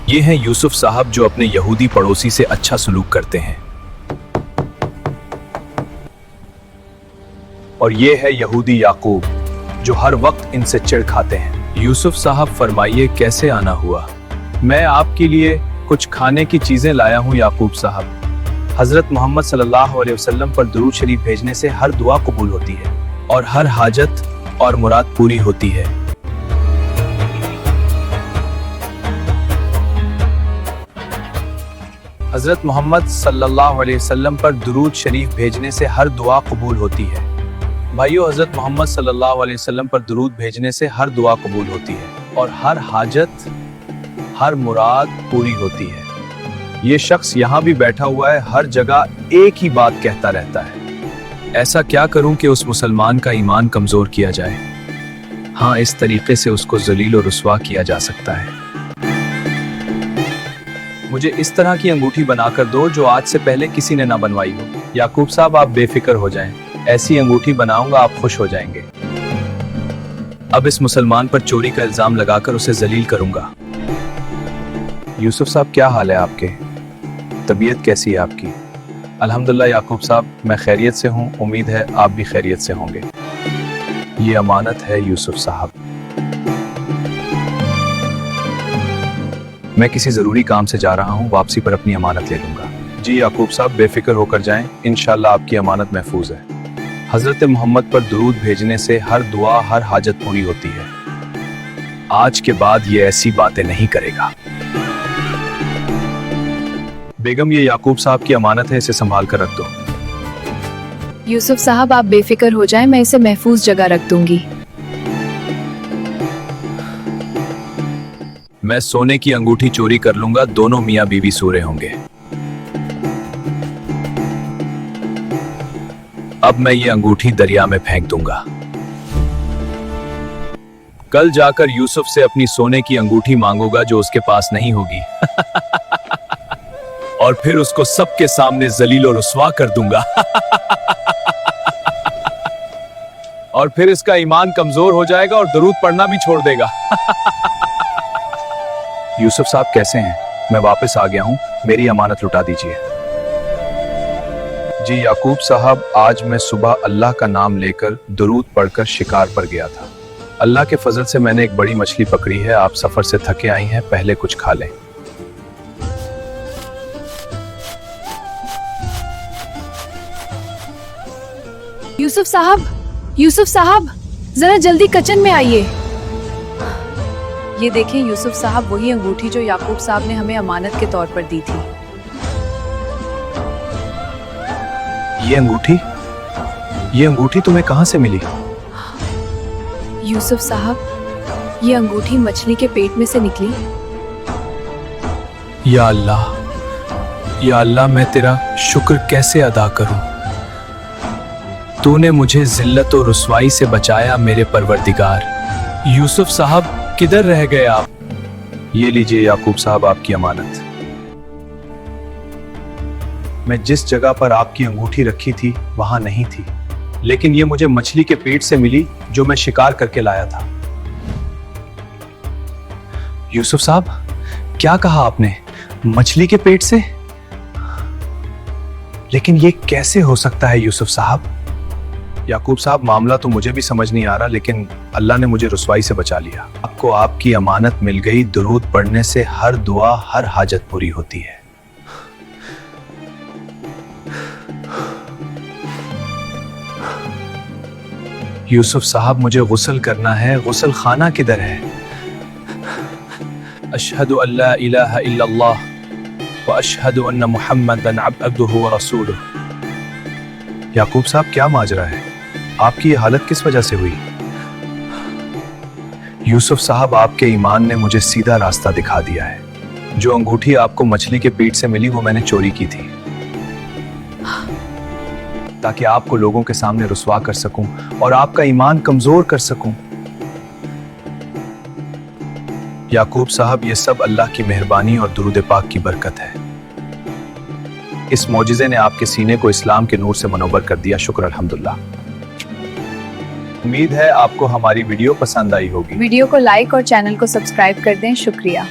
ये हैं यूसुफ साहब जो अपने यहूदी पड़ोसी से अच्छा सलूक करते हैं। और ये है यहूदी याकूब जो हर वक्त इनसे चिढ़ खाते हैं। यूसुफ साहब फरमाइए कैसे आना हुआ? मैं आपके लिए कुछ खाने की चीजें लाया हूँ याकूब साहब। हजरत मोहम्मद सल्लल्लाहु अलैहि वसल्लम पर दुरूद शरीफ भेजने से हर दुआ कबूल होती है और हर हाजत और मुराद पूरी होती है। हजरत मोहम्मद सल्लल्लाहु अलैहि वसल्लम पर दुरूद शरीफ भेजने से हर दुआ कबूल होती है। भाइयों, हजरत मोहम्मद सल्लल्लाहु अलैहि वसल्लम पर दुरूद भेजने से हर दुआ कबूल होती है और हर हाजत, हर मुराद पूरी होती है। ये शख्स यहाँ भी बैठा हुआ है, हर जगह एक ही बात कहता रहता है। ऐसा क्या करूं कि उस मुसलमान का ईमान कमजोर किया जाए? हाँ, इस तरीके से उसको जलील और रुस्वा किया जा सकता है। मुझे इस तरह की अंगूठी बनाकर दो जो आज से पहले किसी ने ना बनवाई हो। याकूब साहब, आप बेफिक्र हो जाएं, ऐसी अंगूठी बनाऊंगा, आप खुश हो जाएंगे। अब इस मुसलमान पर चोरी का इल्जाम लगाकर उसे जलील करूंगा। यूसुफ साहब, क्या हाल है आपके? तबीयत कैसी है आपकी? अल्हम्दुलिल्लाह याकूब साहब, मैं खैरियत से हूँ। उम्मीद है आप भी खैरियत से होंगे। ये अमानत है यूसुफ साहब। मैं किसी जरूरी काम से जा रहा हूँ, वापसी पर अपनी अमानत ले लूंगा। जी याकूब साहब, बेफिक्र होकर जाएं, इंशाल्लाह आपकी अमानत महफूज है। हजरत मोहम्मद पर दुरूद भेजने से हर दुआ, हर हाजत पूरी होती है। आज के बाद ये ऐसी बातें नहीं करेगा। बेगम, ये याकूब साहब की अमानत है, इसे संभाल कर रख दो। यूसुफ साहब, आप बेफिक्र हो जाएं, मैं इसे महफूज जगह रख दूंगी। मैं सोने की अंगूठी चोरी कर लूंगा, दोनों मियां बीवी सूरे होंगे। अब मैं ये अंगूठी दरिया में फेंक दूंगा। कल जाकर यूसुफ से अपनी सोने की अंगूठी मांगूंगा जो उसके पास नहीं होगी और फिर उसको सबके सामने जलील और रुस्वा कर दूंगा और फिर इसका ईमान कमजोर हो जाएगा और दरूद पढ़ना भी छोड़ देगा यूसुफ साहब कैसे हैं? मैं वापस आ गया हूं, मेरी अमानत लुटा दीजिए। जी याकूब साहब, आज मैं सुबह अल्लाह का नाम लेकर दुरूद पढ़कर शिकार पर गया था। अल्लाह के फजल से मैंने एक बड़ी मछली पकड़ी है। आप सफर से थके आई हैं, पहले कुछ खा लें। यूसुफ साहब, जरा जल्दी किचन में आइए। ये देखें यूसुफ साहब, वही अंगूठी जो याकूब साहब ने हमें अमानत के तौर पर दी थी। ये अंगूठी तुम्हें कहां से मिली? यूसुफ साहब, ये अंगूठी मछली के पेट में से निकली। या अल्लाह, मैं तेरा शुक्र कैसे अदा करूं? तूने मुझे जिल्लत और रुस्वाई से बचाया मेरे परवरदिगार। यूसुफ साहब, किधर रह गए आप? ये लीजिए याकूब साहब, आपकी अमानत। मैं जिस जगह पर आपकी अंगूठी रखी थी वहां नहीं थी, लेकिन ये मुझे मछली के पेट से मिली जो मैं शिकार करके लाया था। यूसुफ साहब, क्या कहा आपने? मछली के पेट से? लेकिन ये कैसे हो सकता है यूसुफ साहब? याकूब साहब, मामला तो मुझे भी समझ नहीं आ रहा, लेकिन अल्लाह ने मुझे रुसवाई से बचा लिया। आपको आपकी अमानत मिल गई। दुरूद पढ़ने से हर दुआ, हर हाजत पूरी होती है। यूसुफ साहब, मुझे गुस्ल करना है। गुस्ल खाना किधर है? अशहदु अल्ला इलाहा इल्लल्लाह व अशहदु अन्ना मुहम्मदन अब्दुहु व रसूलुहु। याकूब साहब, क्या माजरा है? आपकी ये हालत किस वजह से हुई? यूसुफ साहब, आपके ईमान ने मुझे सीधा रास्ता दिखा दिया है। जो अंगूठी आपको मछली के पेट से मिली वो मैंने चोरी की थी, ताकि आपको लोगों के सामने रुस्वा कर सकूं और आपका ईमान कमजोर कर सकूं। याकूब साहब, ये सब अल्लाह की मेहरबानी और दुरूद पाक की बरकत है। इस मौजिज़े ने आपके सीने को इस्लाम के नूर से मनोवर कर दिया। शुक्र अल्हम्दुलिल्लाह। उम्मीद है आपको हमारी वीडियो पसंद आई होगी। वीडियो को लाइक और चैनल को सब्सक्राइब कर दें। शुक्रिया।